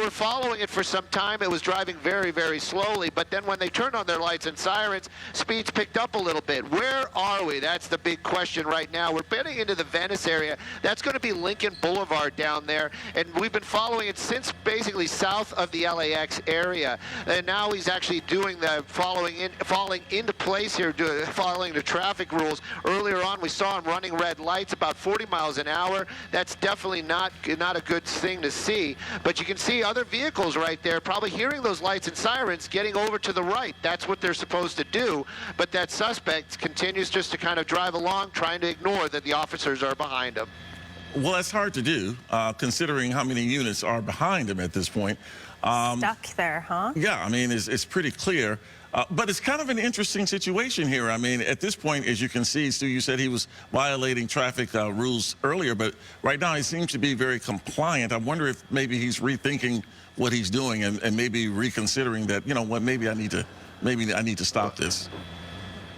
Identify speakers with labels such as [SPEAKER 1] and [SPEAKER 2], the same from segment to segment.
[SPEAKER 1] were following it for some time. It was driving very, very slowly, but then when they turned on their lights and sirens, speeds picked up a little bit. Where are we? That's the big question right now. We're heading into the Venice area. That's going to be Lincoln Boulevard down there, and we've been following it since basically south of the LAX area. And now he's actually doing the falling into place here, following the traffic rules. Earlier on, we saw him running red lights about 40 miles an hour. That's definitely not a good thing to see. But you can see other vehicles right there, probably hearing those lights and sirens, getting over to the right. That's what they're supposed to do. But that suspect continues just to kind of drive along, trying to ignore that the officers are behind him.
[SPEAKER 2] Well, that's hard to do, considering how many units are behind him at this point.
[SPEAKER 3] Stuck there, huh?
[SPEAKER 2] Yeah, I mean, it's pretty clear. But it's kind of an interesting situation here. I mean, at this point, as you can see, Stu, you said he was violating traffic rules earlier, but right now he seems to be very compliant. I wonder if maybe he's rethinking what he's doing and maybe reconsidering that, you know what, maybe I need to stop this.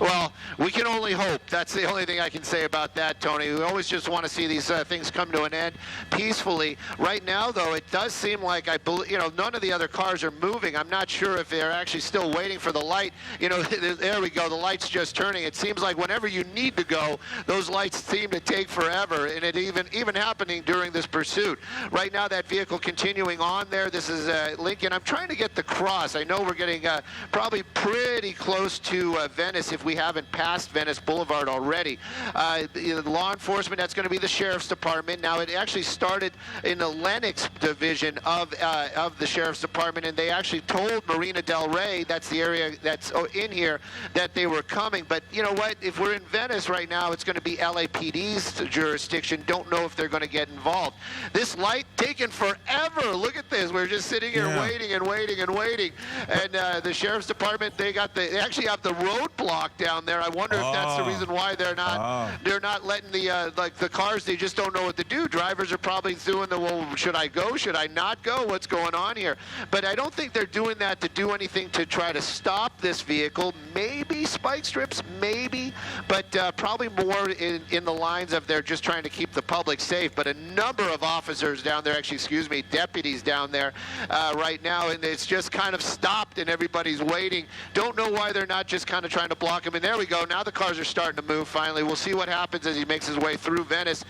[SPEAKER 1] Well, we can only hope. That's the only thing I can say about that, Tony. We always just want to see these things come to an end peacefully. Right now, though, it does seem like none of the other cars are moving. I'm not sure if they're actually still waiting for the light. You know, there we go. The light's just turning. It seems like whenever you need to go, those lights seem to take forever, and it even happening during this pursuit. Right now, that vehicle continuing on there. This is Lincoln. I'm trying to get the cross. I know we're getting probably pretty close to Venice if we haven't passed Venice Boulevard already. Law enforcement, that's going to be the Sheriff's Department. Now, it actually started in the Lenox division of the Sheriff's Department, and they actually told Marina Del Rey, that's the area that's in here, that they were coming. But you know what? If we're in Venice right now, it's going to be LAPD's jurisdiction. Don't know if they're going to get involved. This light taking forever. Look at this. We're just sitting here waiting and waiting and waiting. And the Sheriff's Department, they actually have the road block down there. I wonder if that's the reason why they're not letting the cars. They just don't know what to do. Drivers are probably doing well, should I go? Should I not go? What's going on here? But I don't think they're doing that to do anything to try to stop this vehicle. Maybe spike strips, maybe, but probably more in the lines of they're just trying to keep the public safe. But a number of officers down there, actually, excuse me, deputies down there right now, and it's just kind of stopped and everybody's waiting. Don't know why they're not just kind of trying to block him. And there we go. Now the cars are starting to move finally. We'll see what happens as he makes his way through Venice.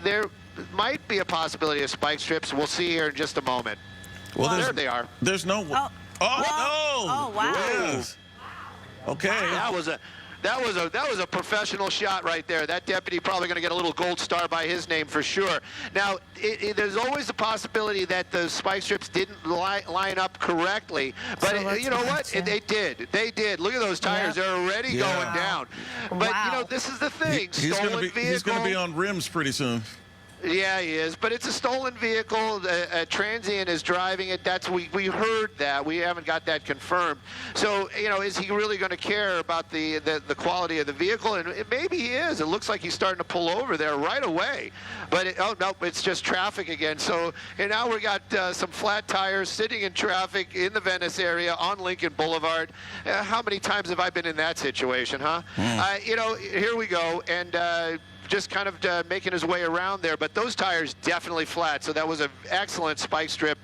[SPEAKER 1] There might be a possibility of spike strips. We'll see here in just a moment.
[SPEAKER 2] Well,
[SPEAKER 1] there they are.
[SPEAKER 2] There's no...
[SPEAKER 3] Oh,
[SPEAKER 2] no!
[SPEAKER 3] Oh, wow.
[SPEAKER 2] Yes. Okay.
[SPEAKER 1] That was a professional shot right there. That deputy probably going to get a little gold star by his name for sure. Now, there's always a possibility that the spike strips didn't line up correctly, but
[SPEAKER 3] So
[SPEAKER 1] you know what? They did. They did. Look at those tires. They're already going down. But you know, this is the thing.
[SPEAKER 2] He's going to be on rims pretty soon.
[SPEAKER 1] Yeah, he is, but it's a stolen vehicle. A transient is driving it. We heard that. We haven't got that confirmed. So, you know, is he really going to care about the quality of the vehicle? And maybe he is. It looks like he's starting to pull over there right away. But oh no, it's just traffic again. So and now we got some flat tires sitting in traffic in the Venice area on Lincoln Boulevard. How many times have I been in that situation, huh? You know, here we go, and just kind of making his way around there, but those tires definitely flat. So that was an excellent spike strip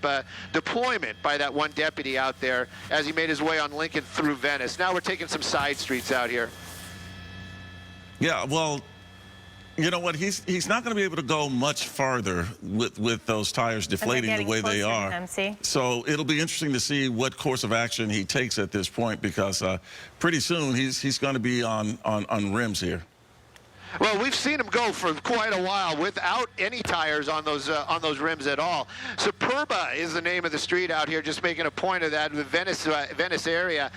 [SPEAKER 1] deployment by that one deputy out there as he made his way on Lincoln through Venice. Now we're taking some side streets out here.
[SPEAKER 2] Yeah, well, you know what? He's not going to be able to go much farther with those tires deflating the way they are. So it'll be interesting to see what course of action he takes at this point, because pretty soon he's going to be on rims here.
[SPEAKER 1] Well, we've seen him go for quite a while without any tires on those rims at all. Superba is the name of the street out here, just making a point of that, the Venice area.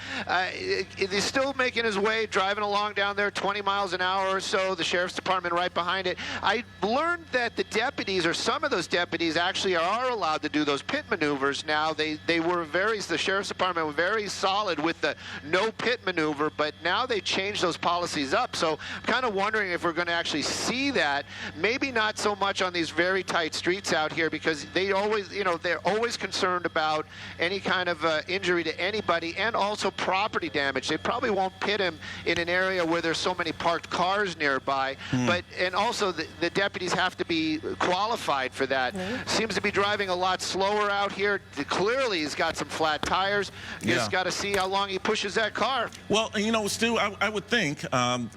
[SPEAKER 1] He's still making his way, driving along down there, 20 miles an hour or so, the Sheriff's Department right behind it. I learned that the deputies, or some of those deputies, actually are allowed to do those pit maneuvers now. The Sheriff's Department were very solid with the no pit maneuver, but now they changed those policies up. So I'm kind of wondering if if we're going to actually see that. Maybe not so much on these very tight streets out here, because they always, you know, they're always concerned about any kind of injury to anybody, and also property damage. They probably won't pit him in an area where there's so many parked cars nearby. But and also the deputies have to be qualified for that. Seems to be driving a lot slower out here. Clearly, he's got some flat tires. Just got to see how long he pushes that car.
[SPEAKER 2] Well, you know, Stu, I would think,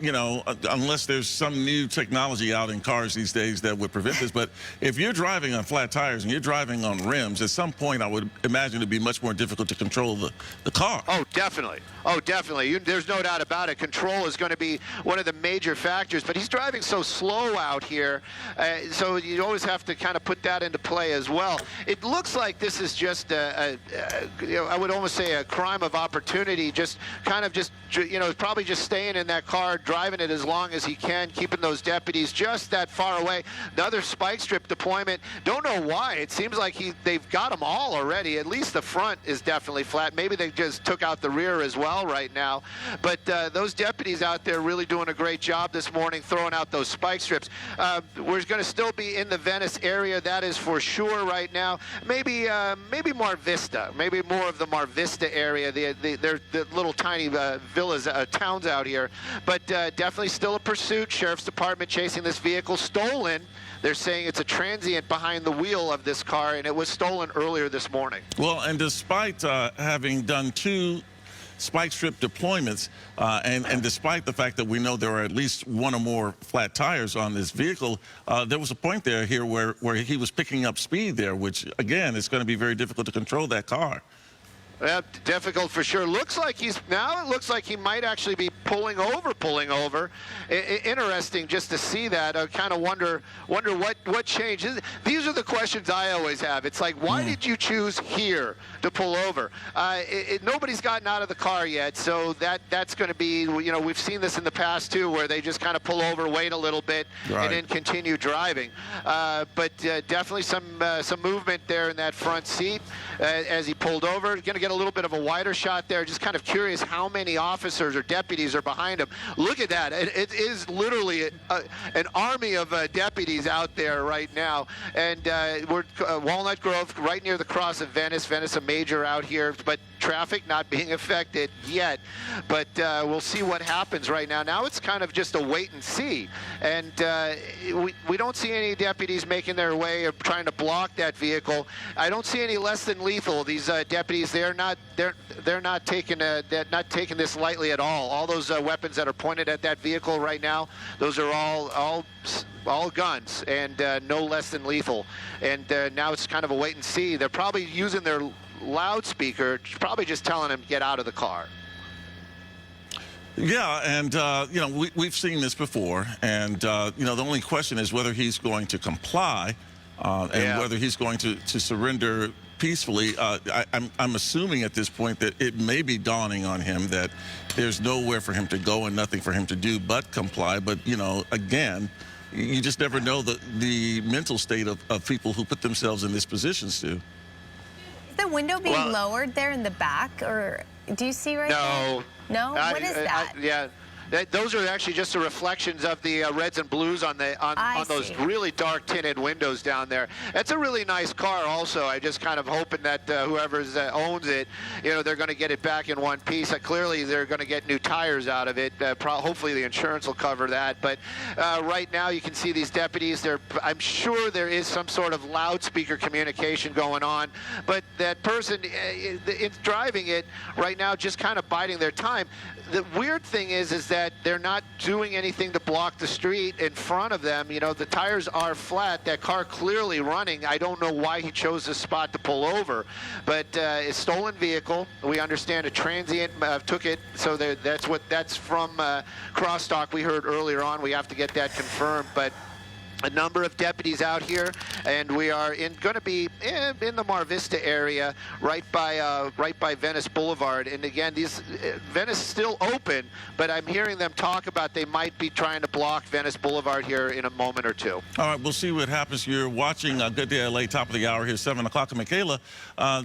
[SPEAKER 2] you know, unless there's some new technology out in cars these days that would prevent this, but if you're driving on flat tires and you're driving on rims, at some point I would imagine it'd be much more difficult to control the car.
[SPEAKER 1] Oh, definitely. Oh, definitely. There's no doubt about it. Control is going to be one of the major factors, but he's driving so slow out here, so you always have to kind of put that into play as well. It looks like this is just you know, I would almost say a crime of opportunity, just kind of just, you know, probably just staying in that car, driving it as long as he can, keeping those deputies just that far away. Another spike strip deployment. Don't know why. It seems like they've got them all already. At least the front is definitely flat. Maybe they just took out the rear as well right now. But those deputies out there really doing a great job this morning, throwing out those spike strips. We're going to still be in the Venice area, that is for sure right now. Maybe Mar Vista, maybe more of the Mar Vista area. They're the little tiny villas, towns out here. But definitely still a pursuit. Sheriff's Department chasing this vehicle, stolen. They're saying it's a transient behind the wheel of this car, and it was stolen earlier this morning.
[SPEAKER 2] Well, and despite having done 2 spike strip deployments, and despite the fact that we know there are at least 1 or more flat tires on this vehicle, there was a point there here where he was picking up speed there, which, again, it's going to be very difficult to control that car.
[SPEAKER 1] Difficult for sure. Looks like it looks like he might actually be pulling over. Interesting just to see that. I kind of wonder what changed. These are the questions I always have. It's like, why did you choose here to pull over? Nobody's gotten out of the car yet, so that's going to be, you know, we've seen this in the past too, where they just kind of pull over, wait a little bit, and then continue driving. But definitely some movement there in that front seat as he pulled over. Going to get a little bit of a wider shot there. Just kind of curious how many officers or deputies are behind him. Look at that. It is literally an army of deputies out there right now. And we're Walnut Grove, right near the cross of Venice. Venice, a major out here, but traffic not being affected yet. But we'll see what happens right now. Now it's kind of just a wait and see. And we don't see any deputies making their way or trying to block that vehicle. I don't see any less than lethal. These deputies, they're not taking this lightly at all. All those weapons that are pointed at that vehicle right now, those are all guns, and no less than lethal. And now it's kind of a wait and see. They're probably using their loudspeaker, probably just telling him to get out of the car.
[SPEAKER 2] Yeah, and you know, we've seen this before, and you know, the only question is whether he's going to comply and whether he's going to surrender peacefully. I'm assuming at this point that it may be dawning on him that there's nowhere for him to go and nothing for him to do but comply. But, you know, again, you just never know the mental state of people who put themselves in this position, Stu.
[SPEAKER 3] Is the window being lowered there in the back, or do you see right there? No? What is that?
[SPEAKER 1] Yeah. Those are actually just the reflections of the reds and blues on those really dark tinted windows down there. That's a really nice car also. I just kind of hoping that whoever owns it, you know, they're going to get it back in one piece. Clearly they're going to get new tires out of it. Hopefully the insurance will cover that. But right now you can see these deputies. I'm sure there is some sort of loudspeaker communication going on. But that person driving it right now just kind of biding their time. The weird thing is that they're not doing anything to block the street in front of them. You know, the tires are flat. That car clearly running. I don't know why he chose this spot to pull over, but a stolen vehicle. We understand a transient took it, so that's from crosstalk we heard earlier on. We have to get that confirmed, but a number of deputies out here, and we are going to be in the Mar Vista area, right by Venice Boulevard. And again, Venice is still open, but I'm hearing them talk about they might be trying to block Venice Boulevard here in a moment or two.
[SPEAKER 2] All right, we'll see what happens. You're watching Good Day LA, top of the hour here, 7 o'clock. And Michaela,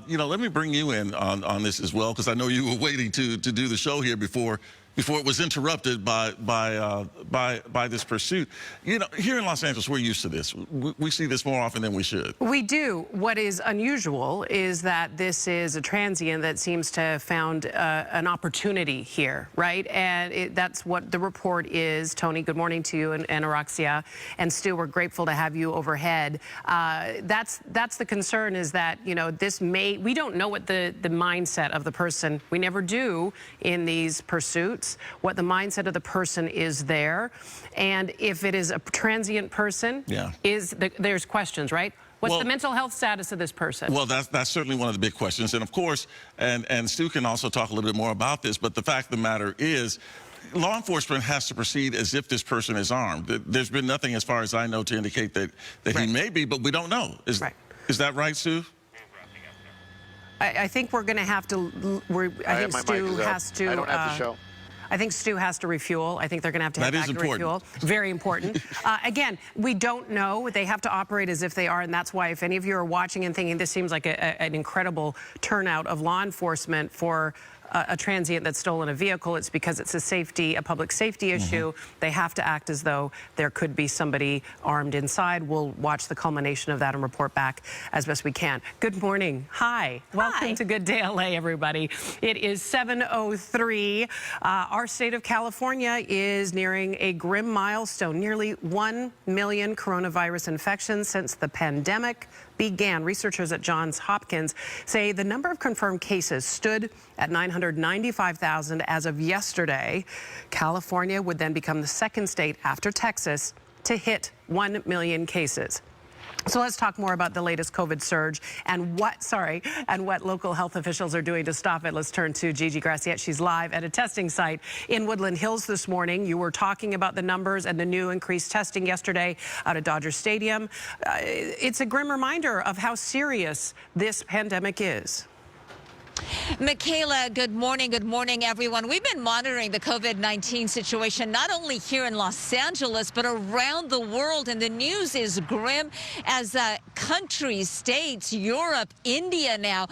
[SPEAKER 2] you know, let me bring you in on this as well, because I know you were waiting to do the show here before before it was interrupted by this pursuit. You know, here in Los Angeles, we're used to this. We see this more often than we should.
[SPEAKER 4] We do. What is unusual is that this is a transient that seems to have found an opportunity here, right? And that's what the report is. Tony, good morning to you, and Araxia and Stu. We're grateful to have you overhead. That's the concern, is that, you know, we don't know what the mindset of the person. We never do in these pursuits. What the mindset of the person is there, and if it is a transient person, there's questions, right? What's the mental health status of this person? Well,
[SPEAKER 2] that's certainly one of the big questions, and of course, and Stu can also talk a little bit more about this. But the fact of the matter is, law enforcement has to proceed as if this person is armed. There's been nothing, as far as I know, to indicate that he may be, but we don't know. Is that right, Stu?
[SPEAKER 4] I think we're going to have to. I think Stu has to.
[SPEAKER 1] I don't have to show.
[SPEAKER 4] I think Stu has to refuel. I think they're going to have to head back to refuel. Very important. Again, we don't know. They have to operate as if they are, and that's why, if any of you are watching and thinking this seems like an incredible turnout of law enforcement for a transient that's stolen a vehicle, it's because it's a public safety issue. They have to act as though there could be somebody armed inside. We'll watch the culmination of that and report back as best we can. Good morning. Hi. Welcome to Good Day LA, everybody. It is 7:03. Our state of California is nearing a grim milestone. Nearly 1 million coronavirus infections since the pandemic began. Researchers at Johns Hopkins say the number of confirmed cases stood at 995,000 as of yesterday. California would then become the second state after Texas to hit 1 million cases. So let's talk more about the latest COVID surge and what local health officials are doing to stop it. Let's turn to Gigi Graciette. She's live at a testing site in Woodland Hills this morning. You were talking about the numbers and the new increased testing yesterday out at Dodger Stadium. It's a grim reminder of how serious this pandemic is.
[SPEAKER 5] Michaela, good morning. Good morning, everyone. We've been monitoring the COVID-19 situation not only here in Los Angeles, but around the world. And the news is grim as countries, states, Europe, India now